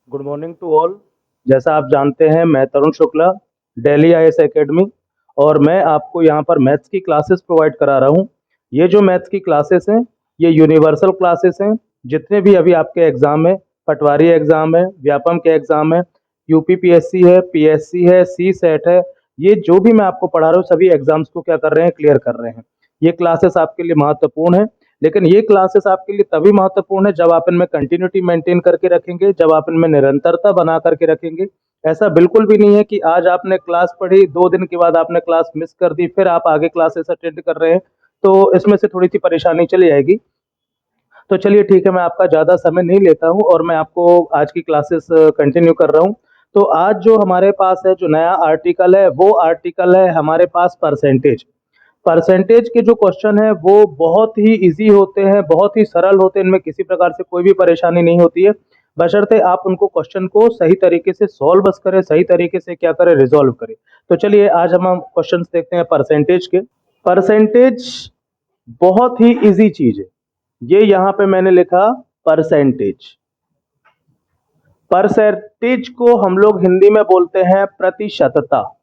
Good morning to all. जैसा आप जानते हैं, मैं तरुण शुक्ला, दिल्ली आईएएस एकेडमी, और मैं आपको यहाँ पर मैथ्स की क्लासेस प्रोवाइड करा रहा हूँ। ये जो मैथ्स की क्लासेस हैं, ये यूनिवर्सल क्लासेस हैं। जितने भी अभी आपके एग्ज़ाम है, पटवारी एग्ज़ाम है, व्यापम के एग्ज़ाम है, यूपीपीएससी है, पीएससी है, सी सेट है, ये जो भी मैं आपको पढ़ा रहा हूँ सभी एग्ज़ाम्स को क्या कर रहे हैं, क्लियर कर रहे हैं। ये क्लासेस आपके लिए महत्वपूर्ण है, लेकिन ये क्लासेस आपके लिए तभी महत्वपूर्ण है जब आप इनमें कंटिन्यूटी मेंटेन करके रखेंगे, जब आप इनमें निरंतरता बना करके रखेंगे। ऐसा बिल्कुल भी नहीं है कि आज आपने क्लास पढ़ी, 2 दिन के बाद आपने क्लास मिस कर दी, फिर आप आगे क्लासेस अटेंड कर रहे हैं, तो इसमें से थोड़ी सी परेशानी चली जाएगी। तो चलिए ठीक है, मैं आपका ज़्यादा समय नहीं लेता हूँ और मैं आपको आज की क्लासेस कंटिन्यू कर रहा हूँ। तो आज जो हमारे पास है, जो नया आर्टिकल है, वो आर्टिकल है हमारे पास परसेंटेज। परसेंटेज के जो क्वेश्चन है वो बहुत ही इजी होते हैं, बहुत ही सरल होते हैं, इनमें किसी प्रकार से कोई भी परेशानी नहीं होती है, बशर्ते आप उनको क्वेश्चन को सही तरीके से सॉल्व बस करें, सही तरीके से क्या करें, रिजॉल्व करें। तो चलिए आज हम क्वेश्चंस देखते हैं परसेंटेज के। परसेंटेज बहुत ही इजी चीज है। ये यहाँ पे मैंने लिखा परसेंटेज। परसेंटेज को हम लोग हिंदी में बोलते हैं प्रतिशतता,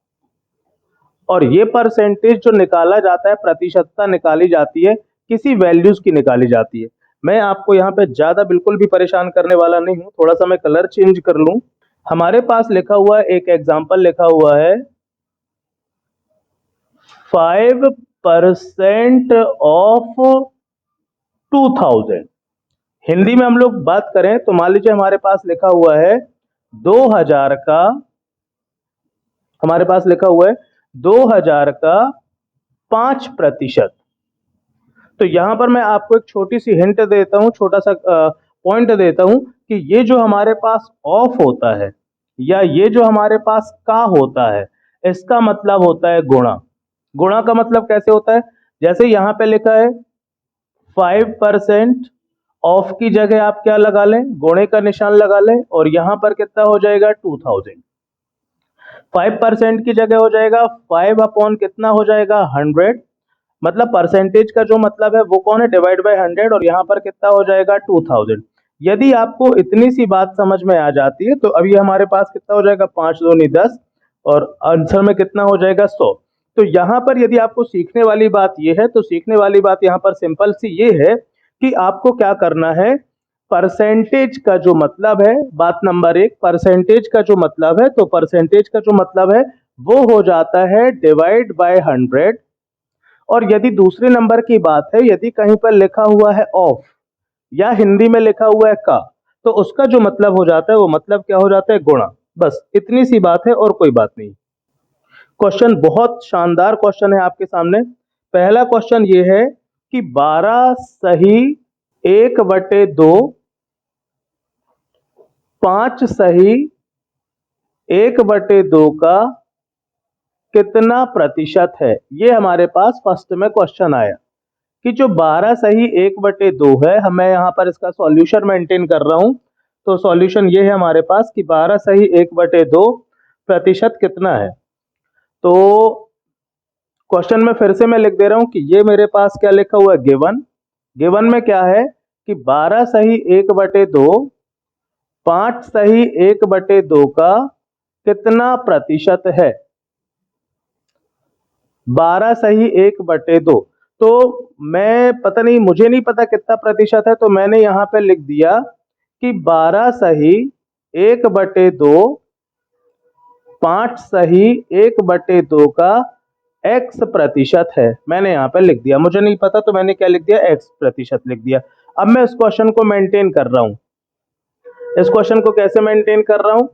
और ये परसेंटेज जो निकाला जाता है, प्रतिशतता निकाली जाती है, किसी वैल्यूज की निकाली जाती है। मैं आपको यहाँ पे ज्यादा बिल्कुल भी परेशान करने वाला नहीं हूँ। थोड़ा सा मैं कलर चेंज कर लूं। हमारे पास लिखा हुआ है, एक एग्जाम्पल लिखा हुआ है, 5% ऑफ 2000। हिंदी में हम लोग बात करें तो मान लीजिए हमारे पास लिखा हुआ है 2000 का, हमारे पास लिखा हुआ है 2000 का 5%। तो यहां पर मैं आपको एक छोटी सी हिंट देता हूं, छोटा सा पॉइंट देता हूं कि ये जो हमारे पास ऑफ होता है या ये जो हमारे पास का होता है, इसका मतलब होता है गुणा। गुणा का मतलब कैसे होता है? जैसे यहां पे लिखा है 5%, ऑफ की जगह आप क्या लगा लें, गुणे का निशान लगा लें, और यहां पर कितना हो जाएगा 2000। 5% की जगह हो जाएगा 5 अपॉन कितना हो जाएगा 100। मतलब परसेंटेज का जो मतलब है वो कौन है, डिवाइड बाय 100, और यहाँ पर कितना हो जाएगा 2000। यदि आपको इतनी सी बात समझ में आ जाती है तो अभी हमारे पास कितना हो जाएगा, 5 दूनी 10, और आंसर में कितना हो जाएगा 100। तो यहाँ पर यदि आपको सीखने वाली बात ये है, तो सीखने वाली बात यहाँ पर सिंपल सी ये है कि आपको क्या करना है, परसेंटेज का जो मतलब है, बात नंबर एक, परसेंटेज का जो मतलब है, तो परसेंटेज का जो मतलब है वो हो जाता है डिवाइड बाय 100। और यदि दूसरे नंबर की बात है, यदि कहीं पर लिखा हुआ है ऑफ या हिंदी में लिखा हुआ है का, तो उसका जो मतलब हो जाता है वो मतलब क्या हो जाता है, गुणा। बस इतनी सी बात है और कोई बात नहीं। क्वेश्चन बहुत शानदार क्वेश्चन है आपके सामने। पहला क्वेश्चन ये है कि 12 सही 1/2, 5 सही 1/2 का कितना प्रतिशत है। ये हमारे पास फर्स्ट में क्वेश्चन आया कि जो 12 सही 1/2 है, हमें यहाँ पर इसका सॉल्यूशन मेंटेन कर रहा हूँ। तो सॉल्यूशन ये है हमारे पास कि 12 सही 1/2 प्रतिशत कितना है। तो क्वेश्चन में फिर से मैं लिख दे रहा हूँ कि ये मेरे पास क्या लिखा हुआ है, गिवन। गिवन में क्या है कि 12 सही 1/2, 5 सही 1/2 का कितना प्रतिशत है। 12 सही 1/2, तो मैं पता नहीं, मुझे नहीं पता कितना प्रतिशत है, तो मैंने यहां पे लिख दिया कि 12 सही 1/2, 5 सही 1/2 का x प्रतिशत है। मैंने यहां पे लिख दिया, मुझे नहीं पता तो मैंने क्या लिख दिया, x प्रतिशत लिख दिया। अब मैं इस क्वेश्चन को मेंटेन कर रहा हूं। इस क्वेश्चन को कैसे मेंटेन कर रहा हूं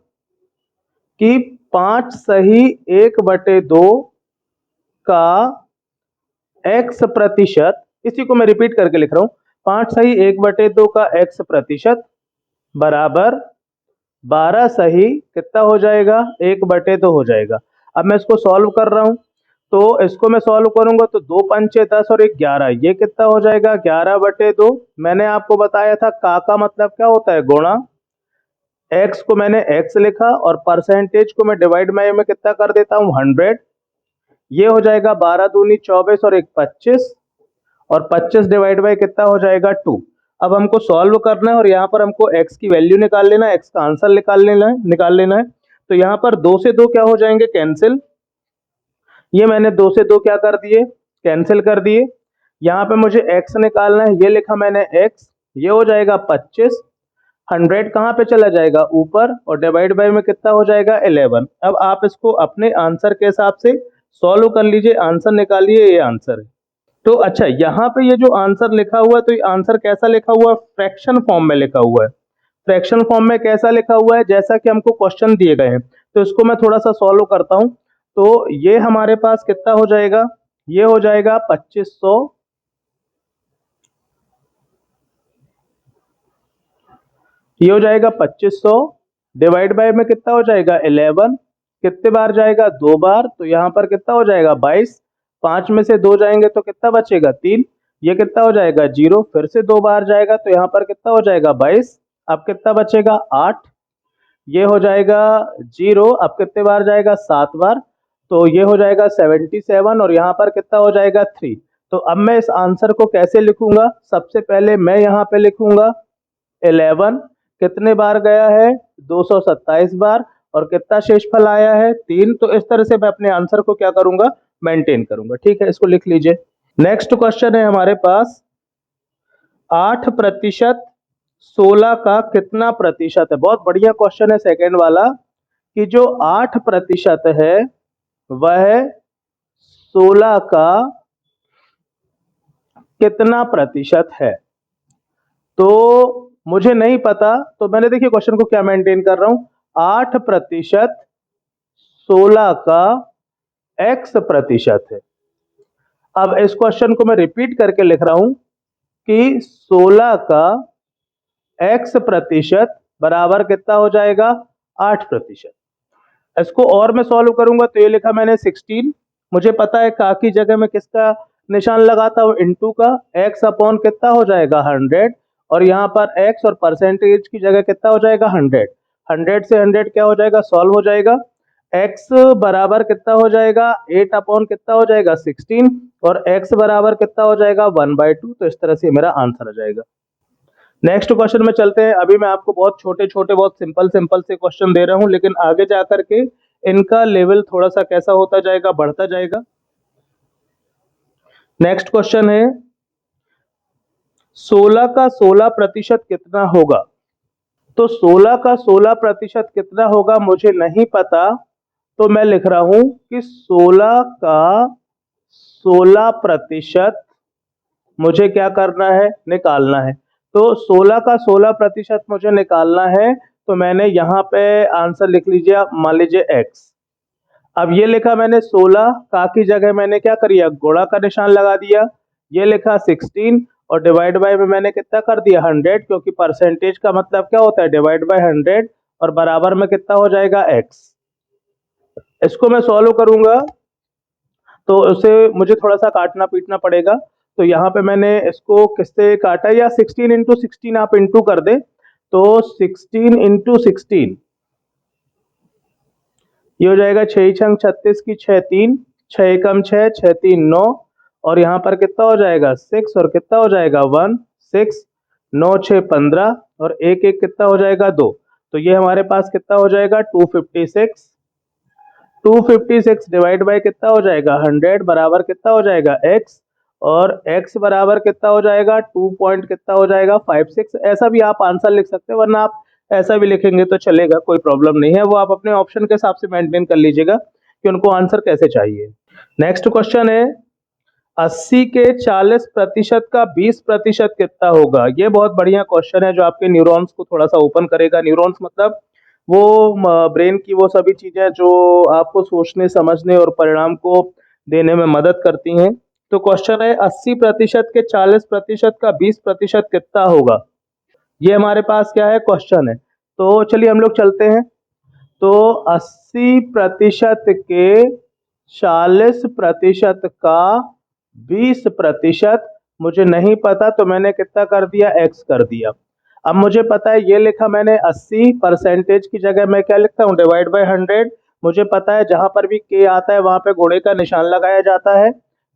कि 5 सही 1/2 का x प्रतिशत, इसी को मैं रिपीट करके लिख रहा हूं, 5 सही 1/2 का x प्रतिशत बराबर 12 सही कितना हो जाएगा, 1/2 हो जाएगा। अब मैं इसको सॉल्व कर रहा हूं, तो इसको मैं सॉल्व करूंगा तो 2 पंचे 10 और 1 11, ये कितना हो जाएगा 11/2। मैंने आपको बताया था का मतलब क्या होता है, गुणा। x को मैंने x लिखा और परसेंटेज को मैं डिवाइड में कितना कर देता हूं, 100। ये हो जाएगा 12 दूनी 24 और 1 25, और 25 डिवाइड बाय कितना हो जाएगा 2। अब हमको सॉल्व करना है और यहाँ पर हमको x की वैल्यू निकाल लेना है, x का आंसर निकाल लेना है। तो यहाँ पर 2 से 2 क्या हो जाएंगे, कैंसिल। ये मैंने 2 से 2 क्या कर दिए, कैंसिल कर दिए। यहाँ पे मुझे x निकालना है, ये लिखा मैंने x, ये हो जाएगा 25। 100 कहाँ पे चला जाएगा, ऊपर, और डिवाइड बाय में कितना हो जाएगा, 11। अब आप इसको अपने आंसर के हिसाब से सॉल्व कर लीजिए, आंसर निकालिए, ये आंसर है। तो अच्छा, यहाँ पे ये जो आंसर लिखा हुआ है, तो ये आंसर कैसा लिखा हुआ है, फ्रैक्शन फॉर्म में लिखा हुआ है। फ्रैक्शन फॉर्म में कैसा लिखा हुआ है, जैसा कि हमको क्वेश्चन दिए गए हैं। तो इसको मैं थोड़ा सा सॉल्व करता हूँ। तो ये हमारे पास कितना हो जाएगा, ये हो जाएगा 2500, ये हो जाएगा 2500, डिवाइड बाय में कितना हो जाएगा, 11। कितने बार जाएगा, 2 बार, तो यहाँ पर कितना हो जाएगा, 22। 5 में से 2 जाएंगे तो कितना बचेगा, 3। ये कितना हो जाएगा, 0। फिर से 2 बार जाएगा तो यहाँ पर कितना हो जाएगा, 22। अब कितना बचेगा, 8। ये हो जाएगा 0। अब कितने बार जाएगा, 7 बार, तो ये हो जाएगा 77, और यहाँ पर कितना हो जाएगा, 3। तो अब मैं इस आंसर को कैसे लिखूंगा, सबसे पहले मैं यहाँ पे लिखूंगा 11, कितने बार गया है, 227 बार, और कितना शेषफल आया है, 3। तो इस तरह से मैं अपने आंसर को क्या करूंगा, मेंटेन करूंगा। ठीक है, इसको लिख लीजिए। नेक्स्ट क्वेश्चन है हमारे पास, 8% 16 का कितना प्रतिशत है। बहुत बढ़िया क्वेश्चन है सेकंड वाला, कि जो 8% है वह 16 का कितना प्रतिशत है। तो मुझे नहीं पता, तो मैंने देखिए क्वेश्चन को क्या मेंटेन कर रहा हूं, 8% 16 का x% है। अब इस क्वेश्चन को मैं रिपीट करके लिख रहा हूं कि 16 का x% बराबर कितना हो जाएगा, 8%। इसको और मैं सॉल्व करूंगा तो ये लिखा मैंने 16, मुझे पता है का की जगह में किसका निशान लगाता हूँ, इनटू का, x अपॉन कितना हो जाएगा, 100, और यहाँ पर x और परसेंटेज की जगह कितना हो जाएगा, 100। 100 से 100 क्या हो जाएगा, सॉल्व हो जाएगा। x बराबर कितना हो जाएगा, 8 अपॉन कितना हो जाएगा, 16, और x बराबर कितना हो जाएगा, 1/2। तो इस तरह से मेरा आंसर आ जाएगा। नेक्स्ट क्वेश्चन में चलते हैं। अभी मैं आपको बहुत छोटे छोटे, बहुत सिंपल सिंपल से क्वेश्चन दे रहा हूं, लेकिन आगे जाकर के इनका लेवल थोड़ा सा कैसा होता जाएगा, बढ़ता जाएगा। नेक्स्ट क्वेश्चन है, 16 का 16% कितना होगा। तो 16 का 16% कितना होगा मुझे नहीं पता, तो मैं लिख रहा हूं कि 16 का 16% मुझे क्या करना है, निकालना है। तो 16 का 16% मुझे निकालना है, तो मैंने यहाँ पे आंसर लिख लीजिए, मान लीजिए x। अब ये लिखा मैंने 16, का की जगह मैंने क्या करिया, गुणा का निशान लगा दिया। ये लिखा 16, और डिवाइड बाय में मैंने कितना कर दिया, 100, क्योंकि परसेंटेज का मतलब क्या होता है, डिवाइड बाय 100, और बराबर में कितना हो जाएगा, x। इसको मैं सॉल्व करूंगा तो उसे मुझे थोड़ा सा काटना पीटना पड़ेगा। तो यहाँ पे मैंने इसको किससे काटा, या 16 इंटू 16 आप इंटू कर दे, तो 16 इंटू 16, ये हो जाएगा 6 छंग 36 की 6 3, 6 एकम 6, 6 3 9, और यहाँ पर कितना हो जाएगा, 6, और कितना हो जाएगा, 1 6, 9 6 15, और एक एक कितना हो जाएगा, 2। तो ये हमारे पास कितना हो जाएगा, 256। 256 डिवाइड बाय कितना हो जाएगा, 100, बराबर कितना हो जाएगा, x, और x बराबर कितना हो जाएगा, 2 पॉइंट कितना हो जाएगा, 56। ऐसा भी आप आंसर लिख सकते हैं, वरना आप ऐसा भी लिखेंगे तो चलेगा, कोई प्रॉब्लम नहीं है। वो आप अपने ऑप्शन के हिसाब से मेंटेन कर लीजिएगा कि उनको आंसर कैसे चाहिए। नेक्स्ट क्वेश्चन है, 80 के 40% का 20% कितना होगा। ये बहुत बढ़िया क्वेश्चन है, जो आपके न्यूरॉन्स को थोड़ा सा ओपन करेगा। न्यूरॉन्स मतलब वो ब्रेन की वो सभी चीजें जो आपको सोचने, समझने और परिणाम को देने में मदद करती हैं। तो क्वेश्चन है, 80% के 40% का 20% कितना होगा। ये हमारे पास क्या है, क्वेश्चन है। तो चलिए हम लोग चलते हैं। तो 80% के 40% का 20% मुझे नहीं पता, तो मैंने कितना कर दिया, x कर दिया। अब मुझे पता है, ये लिखा मैंने 80, परसेंटेज की जगह मैं क्या लिखता हूँ, डिवाइड बाय 100। मुझे पता है जहां पर भी k आता है वहां पे गुणे का निशान लगाया जाता है।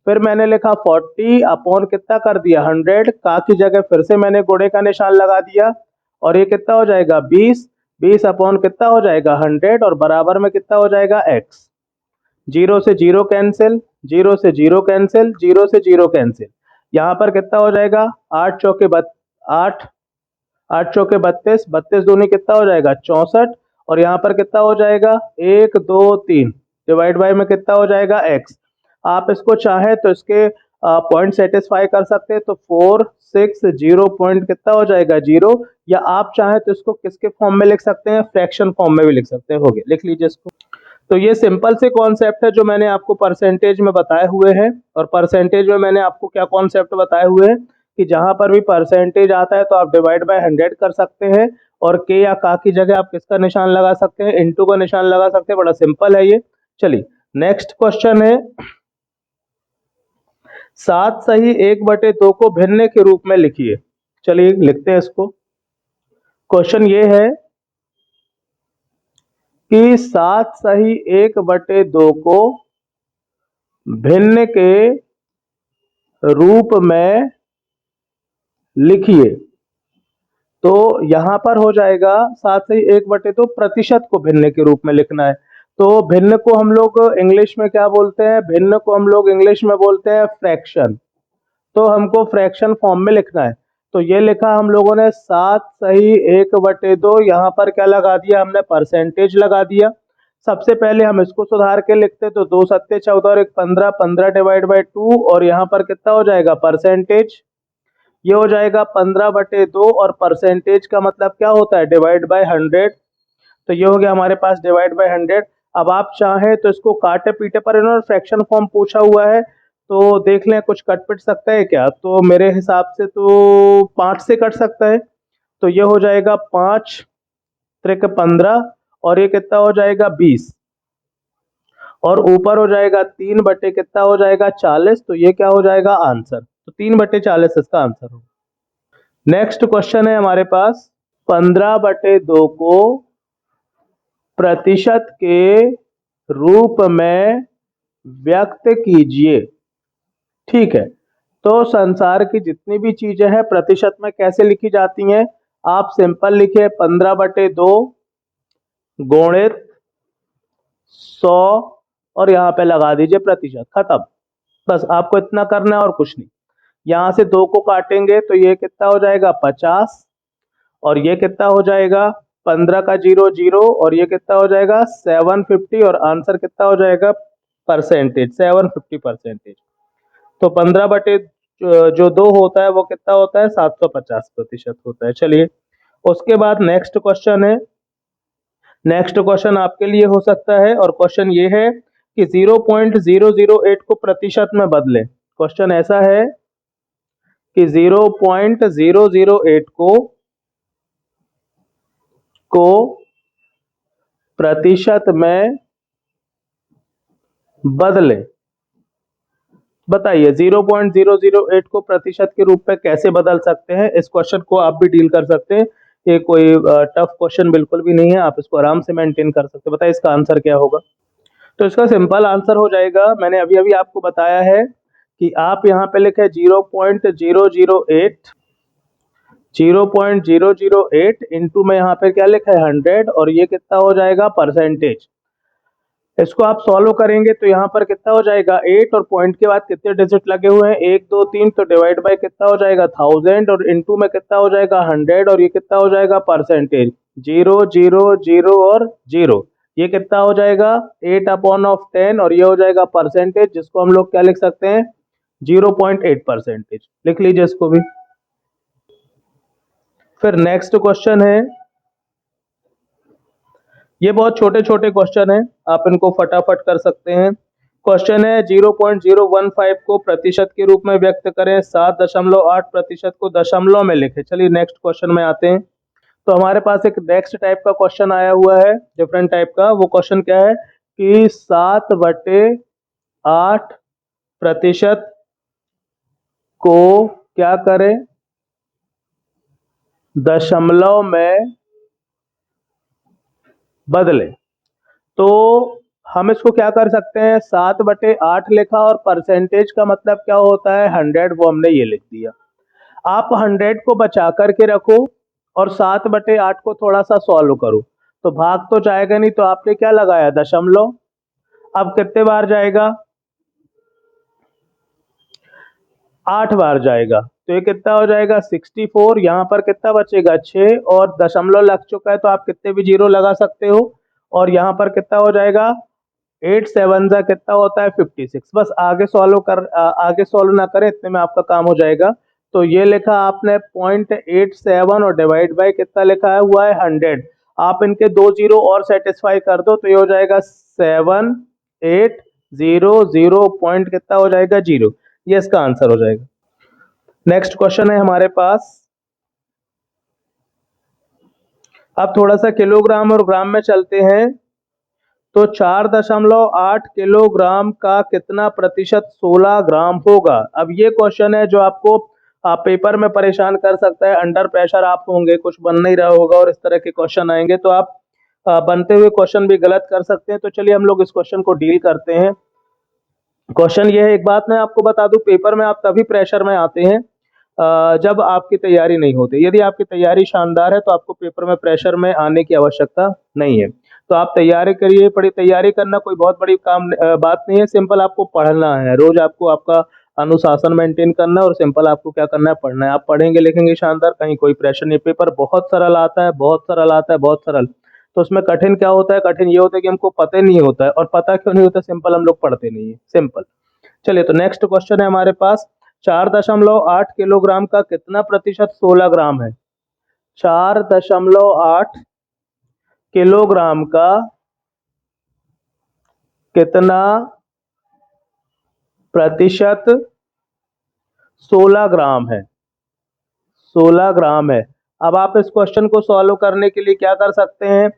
फिर मैंने लिखा 40 अपॉन कितना कर दिया 100, का की जगह फिर से मैंने गुणे का निशान लगा दिया और ये कितना हो जाएगा 20, 20 अपॉन कितना हो जाएगा 100 और बराबर में कितना हो जाएगा x। जीरो से जीरो कैंसिल, जीरो से जीरो कैंसिल, जीरो से जीरो कैंसिल, यहाँ पर कितना हो जाएगा 8 8 चौके 32, 32 दूनी कितना हो जाएगा 64 और यहाँ पर कितना हो जाएगा 1 2 3 डिवाइड बाय में कितना हो जाएगा x। आप इसको चाहें तो इसके पॉइंट सेटिस्फाई कर सकते हैं, तो 4 6 0 पॉइंट कितना हो जाएगा 0, या आप चाहें तो इसको किसके फॉर्म में लिख सकते हैं, फ्रैक्शन फॉर्म में भी लिख सकते हैं। हो गया, लिख लीजिए इसको। तो ये सिंपल से कॉन्सेप्ट है जो मैंने आपको परसेंटेज में बताए हुए हैं, और परसेंटेज में मैंने आपको क्या कॉन्सेप्ट बताए हुए हैं कि जहां पर भी परसेंटेज आता है तो आप डिवाइड बाय 100 कर सकते हैं और के या का की जगह आप किसका निशान लगा सकते हैं, इनटू का निशान लगा सकते हैं। बड़ा सिंपल है ये। चलिए नेक्स्ट क्वेश्चन है, 7 सही 1/2 को भिन्न के रूप में लिखिए। चलिए लिखते हैं इसको। क्वेश्चन ये है कि 7 सही 1/2 को भिन्न के रूप में लिखिए। तो यहां पर हो जाएगा 7 सही 1/2 प्रतिशत को भिन्न के रूप में लिखना है। तो भिन्न को हम लोग इंग्लिश में क्या बोलते हैं, भिन्न को हम लोग इंग्लिश में बोलते हैं फ्रैक्शन। तो हमको फ्रैक्शन फॉर्म में लिखना है। तो ये लिखा हम लोगों ने 7 सही 1/2, यहाँ पर क्या लगा दिया हमने, परसेंटेज लगा दिया। सबसे पहले हम इसको सुधार के लिखते, तो 2 सत्ते 14 और 1 15, 15 डिवाइड बाय 2 और यहाँ पर कितना हो जाएगा परसेंटेज, ये हो जाएगा 15/2 और परसेंटेज का मतलब क्या होता है डिवाइड बाय 100। तो ये हो गया हमारे पास डिवाइड बाय 100। अब आप चाहें तो इसको काटे पीटे पर, इन्होंने फ्रैक्शन फॉर्म पूछा हुआ है तो देख लें कुछ कट पिट सकता है क्या, तो मेरे हिसाब से तो 5 से कट सकता है। तो ये हो जाएगा 5 त्रिक 15 और ये कितना हो जाएगा 20 और ऊपर हो जाएगा 3 बटे कितना हो जाएगा 40। तो ये क्या हो जाएगा आंसर, तो 3/40 इसका आंसर होगा। नेक्स्ट क्वेश्चन है हमारे पास, 15/2 को प्रतिशत के रूप में व्यक्त कीजिए। ठीक है, तो संसार की जितनी भी चीजें हैं प्रतिशत में कैसे लिखी जाती हैं, आप सिंपल लिखिए 15/2 गुणित 100 और यहाँ पे लगा दीजिए प्रतिशत, खत्म। बस आपको इतना करना है और कुछ नहीं। यहाँ से 2 को काटेंगे तो ये कितना हो जाएगा 50 और ये कितना हो जाएगा 15 का 0 0 और ये कितना हो जाएगा 750 और आंसर कितना हो जाएगा परसेंटेज 750%। तो 15 बटे जो 2 होता है वो कितना होता है 750% होता है। चलिए उसके बाद नेक्स्ट क्वेश्चन है। नेक्स्ट क्वेश्चन आपके लिए हो सकता है और क्वेश्चन ये है कि 0.008 को प्रतिशत में बदलें। क्वेश्चन ऐसा है कि 0.008 को प्रतिशत में बदले। बताइए 0.008 को प्रतिशत के रूप में कैसे बदल सकते हैं। इस क्वेश्चन को आप भी डील कर सकते हैं, ये कोई टफ क्वेश्चन बिल्कुल भी नहीं है, आप इसको आराम से मेंटेन कर सकते हैं। बताइए इसका आंसर क्या होगा। तो इसका सिंपल आंसर हो जाएगा, मैंने अभी अभी आपको बताया है कि आप यहाँ पे लिखे 0.008 0.008 इंटू में यहाँ पे क्या लिखा है 100 और ये कितना हो जाएगा परसेंटेज। इसको आप सॉल्व करेंगे तो यहाँ पर कितना हो जाएगा 8 और पॉइंट के बाद कितने डिजिट लगे हुए हैं 1 2 3, तो डिवाइड बाय कितना हो जाएगा 1000 और इनटू में कितना हो जाएगा 100 और ये कितना हो जाएगा परसेंटेज 0 0 0 और 0, ये कितना हो जाएगा 8/10 और ये हो जाएगा परसेंटेज, जिसको हम लोग क्या लिख सकते हैं 0.8%। लिख लीजिए इसको भी। फिर नेक्स्ट क्वेश्चन है, ये बहुत छोटे छोटे क्वेश्चन है, आप इनको फटाफट कर सकते हैं। क्वेश्चन है 0.015 को प्रतिशत के रूप में व्यक्त करें, 7.8% को दशमलव में लिखें। चलिए नेक्स्ट क्वेश्चन में आते हैं। तो हमारे पास एक नेक्स्ट टाइप का क्वेश्चन आया हुआ है, डिफरेंट टाइप का। वो क्वेश्चन क्या है कि 7/8% को क्या करें दशमलव में बदले। तो हम इसको क्या कर सकते हैं, 7/8 लिखा और परसेंटेज का मतलब क्या होता है 100, वो हमने ये लिख दिया। आप 100 को बचा करके रखो और 7/8 को थोड़ा सा सॉल्व करो, तो भाग तो जाएगा नहीं, तो आपने क्या लगाया, दशमलव। अब कितने बार जाएगा, 8 बार जाएगा, तो ये कितना हो जाएगा 64। यहाँ पर कितना बचेगा 6 और दशमलव लग चुका है, तो आप कितने भी जीरो लगा सकते हो। और यहाँ पर कितना हो जाएगा 8 7 जा कितना होता है 56। बस आगे सॉल्व ना करें, इतने में आपका काम हो जाएगा। तो ये लिखा आपने 0.87 और डिवाइड बाय कितना लिखा है हुआ है 100। आप इनके 2 जीरो और सेटिस्फाई कर दो, तो ये हो जाएगा 7800 पॉइंट कितना हो जाएगा 0। ये इसका आंसर हो जाएगा। नेक्स्ट क्वेश्चन है हमारे पास। अब थोड़ा सा किलोग्राम और ग्राम में चलते हैं। तो 4.8 किलोग्राम का कितना प्रतिशत 16 ग्राम होगा। अब ये क्वेश्चन है जो आपको पेपर में परेशान कर सकता है। अंडर प्रेशर आप होंगे, कुछ बन नहीं रहा होगा और इस तरह के क्वेश्चन आएंगे, तो आप बनते हुए क्वेश्चन भी गलत कर सकते हैं। तो चलिए हम लोग इस क्वेश्चन को डील करते हैं। क्वेश्चन ये है, एक बात मैं आपको बता दूं, पेपर में आप तभी प्रेशर में आते हैं जब आपकी तैयारी नहीं होती। यदि आपकी तैयारी शानदार है तो आपको पेपर में प्रेशर में आने की आवश्यकता नहीं है। तो आप तैयारी करिए, तैयारी करना कोई बहुत बड़ी बात नहीं है। सिंपल आपको पढ़ना है, रोज आपको आपका अनुशासन मेंटेन करना है और सिंपल आपको क्या करना है, पढ़ना है। आप पढ़ेंगे लिखेंगे शानदार, कहीं कोई प्रेशर नहीं। पेपर बहुत सरल आता है, बहुत सरल आता है, बहुत सरल। तो उसमें कठिन क्या होता है, कठिन ये होता है कि हमको पता ही नहीं होता है। और पता क्यों नहीं होता, सिंपल हम लोग पढ़ते नहीं है, सिंपल। चलिए, तो नेक्स्ट क्वेश्चन है हमारे पास। 4.8 किलोग्राम का कितना प्रतिशत 16 ग्राम है। 4.8 किलोग्राम का कितना प्रतिशत 16 ग्राम है। 16 ग्राम है। अब आप इस क्वेश्चन को सॉल्व करने के लिए क्या कर सकते हैं।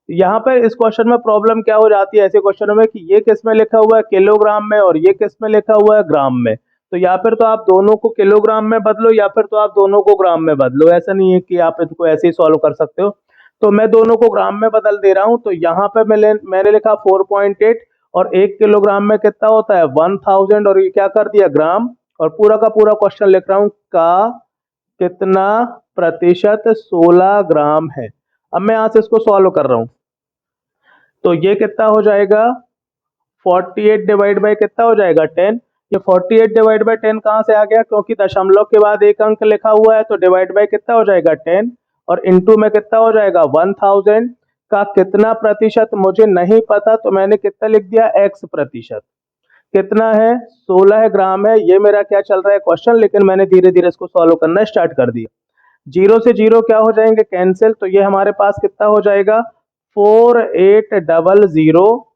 यहाँ पर इस क्वेश्चन में प्रॉब्लम क्या हो जाती है ऐसे क्वेश्चनों में, कि ये किस में लिखा हुआ है किलोग्राम में और ये किस में लिखा हुआ है ग्राम में। तो या फिर तो आप दोनों को किलोग्राम में बदलो या फिर तो आप दोनों को ग्राम में बदलो। ऐसा नहीं है कि आप इसको ऐसे ही सॉल्व कर सकते हो। तो मैं दोनों को ग्राम में बदल दे रहा हूं। तो यहाँ पे मैंने लिखा 4.8 और 1 किलोग्राम में कितना होता है 1000, और ये क्या कर दिया ग्राम। और पूरा का पूरा क्वेश्चन लिख रहा हूं, का कितना प्रतिशत 16 ग्राम है। अब मैं यहां से इसको सॉल्व कर रहा हूं। तो ये कितना हो जाएगा 48 डिवाइड बाय कितना हो जाएगा 10। ये 48 डिवाइड बाय 10 कहां से आ गया, क्योंकि दशमलव के बाद एक अंक लिखा हुआ है, तो डिवाइड बाय कितना हो जाएगा 10 और इनटू में कितना हो जाएगा 1000। का कितना प्रतिशत मुझे नहीं पता, तो मैंने कितना लिख दिया x प्रतिशत। कितना है 16 ग्राम है। ये मेरा क्या चल रहा है क्वेश्चन, लेकिन मैंने धीरे धीरे इसको सॉल्व करना स्टार्ट कर दिया। जीरो से जीरो क्या हो जाएंगे कैंसिल, तो ये हमारे पास कितना हो जाएगा 4800।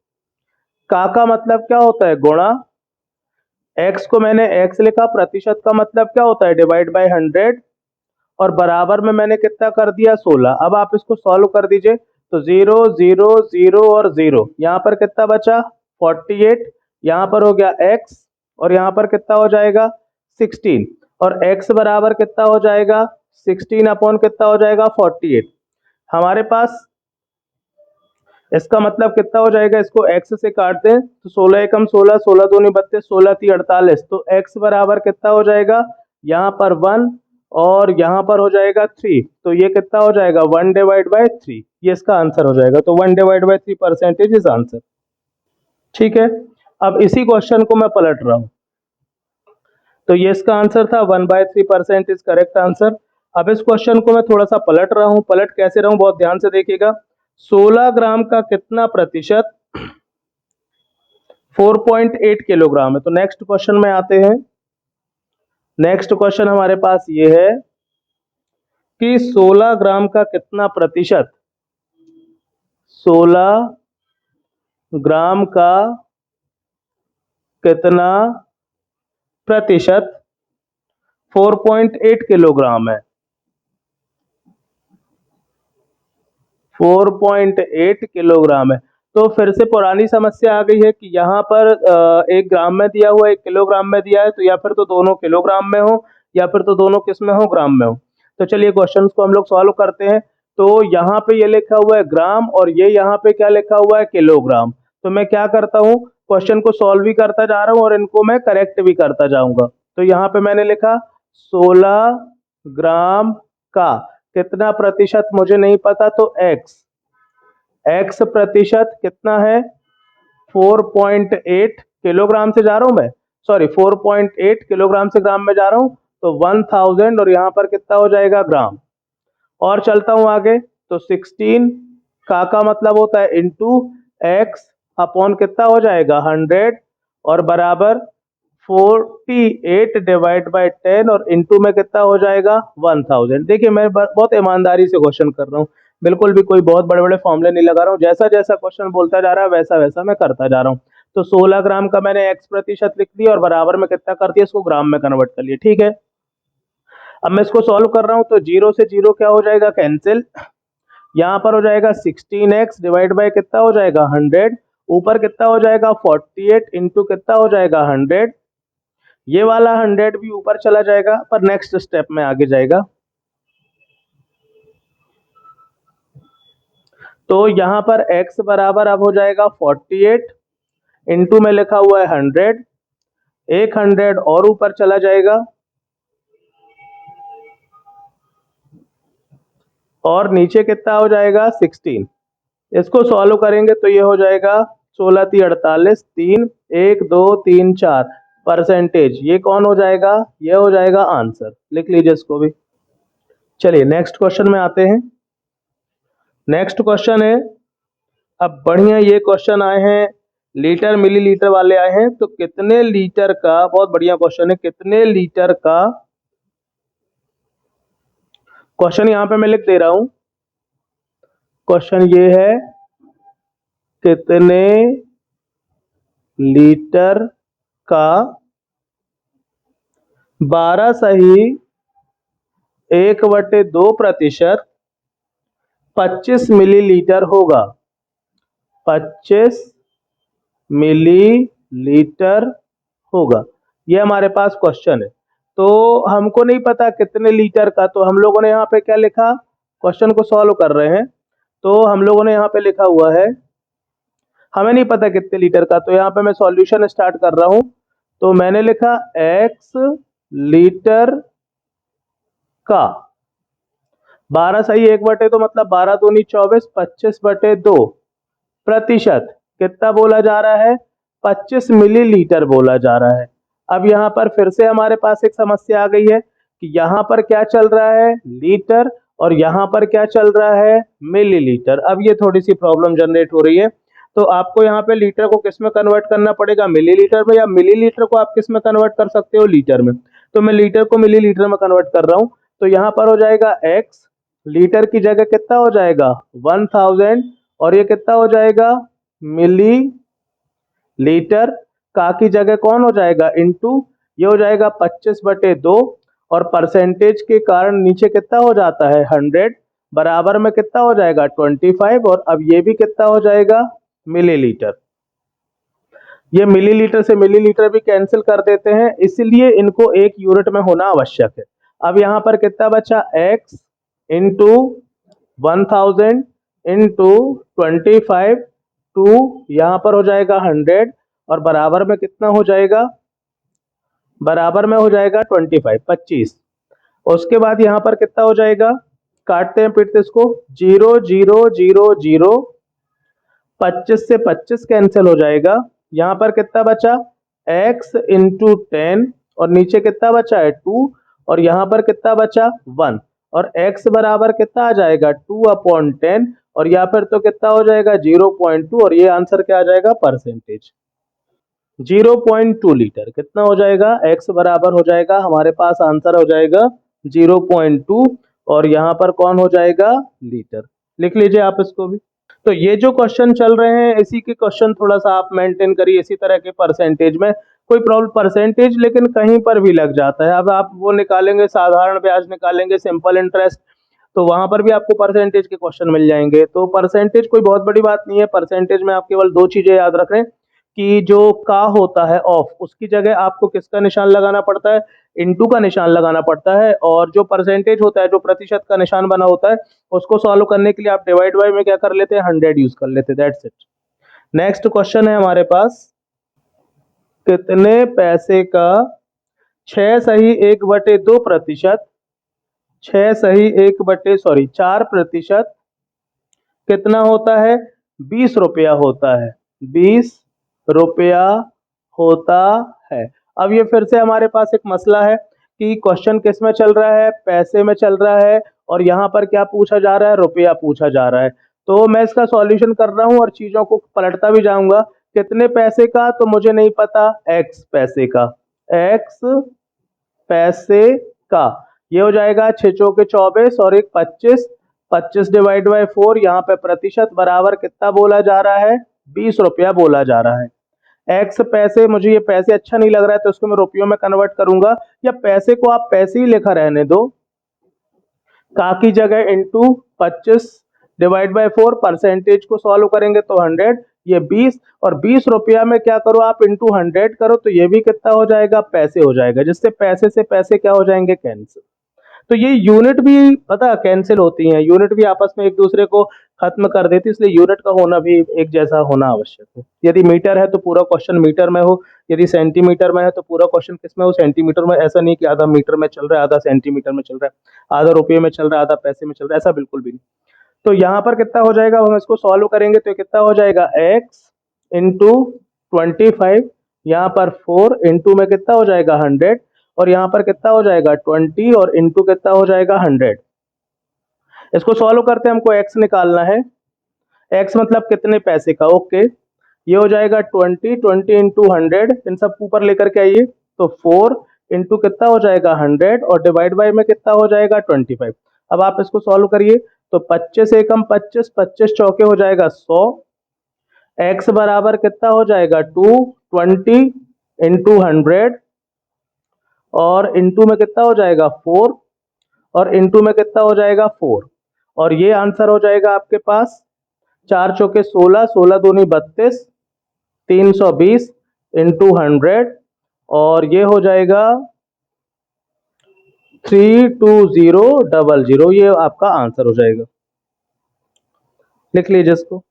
का मतलब क्या होता है गुणा, x को मैंने x लिखा, प्रतिशत का मतलब क्या होता है डिवाइड बाय 100, और बराबर में मैंने कितना कर दिया 16। अब आप इसको सॉल्व कर दीजिए। तो 0 0 0 और 0, यहाँ पर कितना बचा 48, यहाँ पर हो गया x और यहाँ पर कितना हो जाएगा 16, और x बराबर कितना हो जाएगा 16 अपॉन कितना हो जाएगा 48। हमारे पास इसका मतलब कितना हो जाएगा, इसको x से काटते हैं तो 16 एकम 16, 16 दूनी 32, 16 ती 48। तो x बराबर कितना हो जाएगा, यहाँ पर 1 और यहाँ पर हो जाएगा 3। तो ये कितना हो जाएगा 1 डिवाइड बाय 3। ये इसका आंसर हो जाएगा। तो 1 divide by 3 percentage is answer. ठीक है, अब इसी क्वेश्चन को मैं पलट रहा हूँ। तो ये इसका आंसर था 1/3% इज करेक्ट आंसर। अब इस क्वेश्चन को मैं थोड़ा सा पलट रहा हूँ। पलट कैसे रहा हूँ बहुत ध्यान से देखिएगा। 16 ग्राम का कितना प्रतिशत 4.8 किलोग्राम है। तो नेक्स्ट क्वेश्चन में आते हैं। नेक्स्ट क्वेश्चन हमारे पास ये है कि 16 ग्राम का कितना प्रतिशत 16 ग्राम का कितना प्रतिशत 4.8 किलोग्राम है। 4.8 किलोग्राम है। तो फिर से पुरानी समस्या आ गई है कि यहाँ पर 1 ग्राम में दिया हुआ 1 किलोग्राम में दिया है, तो या फिर तो दोनों किलोग्राम में हो या फिर तो दोनों किस में हो ग्राम में हो। तो चलिए क्वेश्चंस को हम लोग सॉल्व करते हैं। तो यहाँ पे ये लिखा हुआ है ग्राम और ये यहाँ पे क्या लिखा हुआ है किलोग्राम। तो मैं क्या करता हूँ, क्वेश्चन को सॉल्व भी करता जा रहा हूँ और इनको मैं करेक्ट भी करता जाऊंगा। तो यहाँ पे मैंने लिखा 16 ग्राम का कितना प्रतिशत मुझे नहीं पता, तो x प्रतिशत कितना है 4.8 किलोग्राम से जा रहा हूं मैं, सॉरी 4.8 किलोग्राम से ग्राम में जा रहा हूं, तो 1000 और यहाँ पर कितना हो जाएगा ग्राम। और चलता हूं आगे, तो 16 का मतलब होता है इंटू एक्स अपॉन कितना हो जाएगा 100 और बराबर 48 डिवाइड बाय 10 और इंटू में कितना हो जाएगा 1000। देखिए मैं बहुत ईमानदारी से क्वेश्चन कर रहा हूँ, बिल्कुल भी कोई बहुत बड़े बड़े फॉर्मूले नहीं लगा रहा हूँ, जैसा जैसा क्वेश्चन बोलता जा रहा है वैसा वैसा मैं करता जा रहा हूँ। तो 16 ग्राम का मैंने x प्रतिशत लिख दिया और बराबर में कितना कर दिया, इसको ग्राम में कन्वर्ट कर लिया। ठीक है, अब मैं इसको सॉल्व कर रहा हूँ, तो जीरो से जीरो क्या हो जाएगा कैंसिल, यहाँ पर हो जाएगा 16x डिवाइड बाय कितना हो जाएगा 100, ऊपर कितना हो जाएगा 48 इंटू कितना हो जाएगा 100, ये वाला 100 भी ऊपर चला जाएगा, पर नेक्स्ट स्टेप में आगे जाएगा। तो यहाँ पर x बराबर अब हो जाएगा 48 इंटू में लिखा हुआ है 100, एक 100 और ऊपर चला जाएगा और नीचे कितना हो जाएगा 16। इसको सॉल्व करेंगे तो ये हो जाएगा 16 × 48 3 1 2 3 4 परसेंटेज, ये कौन हो जाएगा, ये हो जाएगा आंसर। लिख लीजिए इसको भी। चलिए नेक्स्ट क्वेश्चन में आते हैं। नेक्स्ट क्वेश्चन है, अब बढ़िया ये क्वेश्चन आए हैं लीटर मिलीलीटर वाले आए हैं, तो कितने लीटर का, बहुत बढ़िया क्वेश्चन है, कितने लीटर का, क्वेश्चन यहां पे मैं लिख दे रहा हूं, क्वेश्चन ये है कितने लीटर का 12 सही 1/2% 25 मिलीलीटर होगा, 25 मिलीलीटर होगा, ये हमारे पास क्वेश्चन है। तो हमको नहीं पता कितने लीटर का, तो हम लोगों ने यहाँ पे क्या लिखा, क्वेश्चन को सॉल्व कर रहे हैं, तो हम लोगों ने यहाँ पे लिखा हुआ है, हमें नहीं पता कितने लीटर का, तो यहाँ पे मैं सॉल्यूशन स्टार्ट कर रहा हूं। तो मैंने लिखा x लीटर का 12 सही 1/2 तो मतलब 12 दूनी 24 25/2 प्रतिशत कितना बोला जा रहा है, 25 मिलीलीटर बोला जा रहा है। अब यहाँ पर फिर से हमारे पास एक समस्या आ गई है कि यहाँ पर क्या चल रहा है लीटर और यहाँ पर क्या चल रहा है मिलीलीटर। अब ये थोड़ी सी प्रॉब्लम जनरेट हो रही है, तो आपको यहाँ पे लीटर को किस में कन्वर्ट करना पड़ेगा, मिलीलीटर में, या मिलीलीटर को आप किस में कन्वर्ट कर सकते हो, लीटर में। तो मैं लीटर को मिलीलीटर में कन्वर्ट कर रहा हूँ, तो यहाँ पर हो जाएगा x लीटर की जगह कितना हो जाएगा 1000 और ये कितना हो जाएगा मिली लीटर, का की जगह कौन हो जाएगा इंटू, ये हो जाएगा 25/2 और परसेंटेज के कारण नीचे कितना हो जाता है 100 बराबर में कितना हो जाएगा 25 और अब ये भी कितना हो जाएगा मिलीलीटर। ये मिलीलीटर से मिलीलीटर भी कैंसिल कर देते हैं, इसलिए इनको एक यूनिट में होना आवश्यक है। अब यहाँ पर कितना बचा x इंटू 1000 इंटू 25 टू यहाँ पर हो जाएगा 100 और बराबर में कितना हो जाएगा, बराबर में हो जाएगा 25। उसके बाद यहाँ पर कितना हो जाएगा, काटते हैं फिर से इसको, 0 0 0 0 25 से 25 कैंसिल हो जाएगा, यहाँ पर कितना बचा x इंटू 10 और नीचे कितना बचा है 2 और यहाँ पर कितना बचा 1 और x बराबर कितना आ जाएगा 2/10 और या फिर तो कितना हो जाएगा 0.2 और ये आंसर क्या आ जाएगा परसेंटेज 0.2 लीटर कितना हो जाएगा, x बराबर हो जाएगा हमारे पास आंसर हो जाएगा 0.2 और यहाँ पर कौन हो जाएगा लीटर। लिख लीजिए आप इसको भी। तो ये जो क्वेश्चन चल रहे हैं इसी के क्वेश्चन थोड़ा सा आप मेंटेन करिए, इसी तरह के परसेंटेज में कोई प्रॉब्लम, परसेंटेज लेकिन कहीं पर भी लग जाता है। अब आप वो निकालेंगे साधारण ब्याज निकालेंगे सिंपल इंटरेस्ट, तो वहां पर भी आपको परसेंटेज के क्वेश्चन मिल जाएंगे। तो परसेंटेज कोई बहुत बड़ी बात नहीं है, परसेंटेज में आप केवल दो चीजें याद रख रहे हैं कि जो का होता है ऑफ उसकी जगह आपको किसका निशान लगाना पड़ता है, इनटू का निशान लगाना पड़ता है, और जो परसेंटेज होता है जो प्रतिशत का निशान बना होता है उसको सॉल्व करने के लिए आप डिवाइड बाय में क्या कर लेते हैं 100 यूज कर लेते हैं, दैट्स इट। नेक्स्ट क्वेश्चन है हमारे पास, कितने पैसे का 6 सही 1/2%, 4% कितना होता है? 20 रुपया होता है। 20 रुपया होता है। अब ये फिर से हमारे पास एक मसला है कि क्वेश्चन किस में चल रहा है? पैसे में चल रहा है, और यहाँ पर क्या पूछा जा रहा है? रुपया पूछा जा रहा है। तो मैं इसका सॉल्यूशन कर रहा हूँ और चीजों को पलटता भी जाऊंगा। कितने पैसे का तो मुझे नहीं पता, x पैसे का, x पैसे का, ये हो जाएगा 6 चौके 24 और 1 25, 25 डिवाइड बाय 4, यहाँ पे प्रतिशत बराबर कितना बोला जा रहा है? 20 रुपया बोला जा रहा है। x पैसे, मुझे ये पैसे अच्छा नहीं लग रहा है तो इसको मैं रुपयों में कन्वर्ट करूंगा, या पैसे को आप पैसे ही लिखा रहने दो, का की जगह इंटू 25 डिवाइड बाय 4, परसेंटेज को सॉल्व करेंगे तो 100, ये 20, और 20 रुपया में क्या करो आप? इंटू 100 करो, तो ये भी कितना हो जाएगा? पैसे हो जाएगा, जिससे पैसे से पैसे क्या हो जाएंगे? कैंसिल। तो ये यूनिट भी पता कैंसिल होती हैं, यूनिट भी आपस में एक दूसरे को खत्म कर देती है, इसलिए यूनिट का होना भी एक जैसा होना आवश्यक है। यदि मीटर है तो पूरा क्वेश्चन मीटर में हो, यदि सेंटीमीटर में है तो पूरा क्वेश्चन किस में हो? सेंटीमीटर में। ऐसा नहीं कि आधा मीटर में चल रहा है, आधा सेंटीमीटर में चल रहा है, आधा रुपये में चल रहा है, आधा पैसे में चल रहा है, ऐसा बिल्कुल भी नहीं। तो यहाँ पर कितना हो जाएगा? हम इसको सॉल्व करेंगे तो कितना हो जाएगा? x इंटू 25, यहाँ पर 4 इंटू में कितना हो जाएगा? 100, और यहाँ पर कितना हो जाएगा? 20, और इंटू कितना हो जाएगा? 100। इसको सॉल्व करते हैं, हमको x निकालना है। x मतलब कितने पैसे का, ओके। ये हो जाएगा 20 इंटू 100, इन सब ऊपर लेकर के आइए, तो 4 इंटू कितना हो जाएगा? 100, और डिवाइड बाय में कितना हो जाएगा? 25। अब आप इसको सॉल्व करिए, तो 25 एकम 25, 25 चौके हो जाएगा 100, x बराबर कितना हो जाएगा? 220 इंटू 100, और इंटू में कितना हो जाएगा? 4, और इंटू में कितना हो जाएगा? 4, और ये आंसर हो जाएगा आपके पास 4 चौके 16, 16 दूनी 32, 320 इंटू 100, और ये हो जाएगा 32000, ये आपका आंसर हो जाएगा। लिख लीजिए इसको।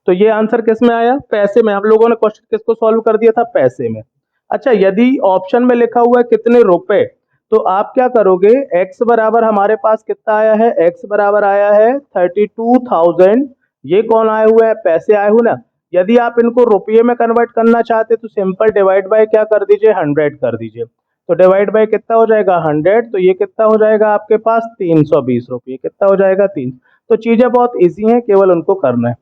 तो ये आंसर किस में आया? पैसे में। हम लोगों ने क्वेश्चन किसको सॉल्व कर दिया था? पैसे में। अच्छा, यदि ऑप्शन में लिखा हुआ है कितने रुपए, तो आप क्या करोगे? x बराबर हमारे पास कितना आया है? x बराबर आया है 32,000। ये कौन आए हुए हैं? पैसे आए हुए ना। यदि आप इनको रुपये में कन्वर्ट करना चाहते तो सिंपल डिवाइड बाय क्या कर दीजिए? 100 कर दीजिए। तो डिवाइड बाय कितना हो जाएगा? 100, तो ये कितना हो जाएगा आपके पास? 320 रुपये। कितना हो जाएगा? 3। तो चीजें बहुत ईजी हैं, केवल उनको करना है।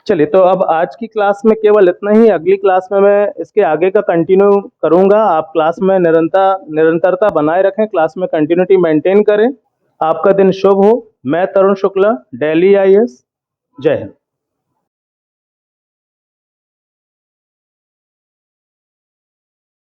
चलिए, तो अब आज की क्लास में केवल इतना ही। अगली क्लास में मैं इसके आगे का कंटिन्यू करूंगा। आप क्लास में निरंतरता बनाए रखें, क्लास में कंटिन्यूटी मेंटेन करें। आपका दिन शुभ हो। मैं तरुण शुक्ला, दिल्ली IAS। जय हिंद।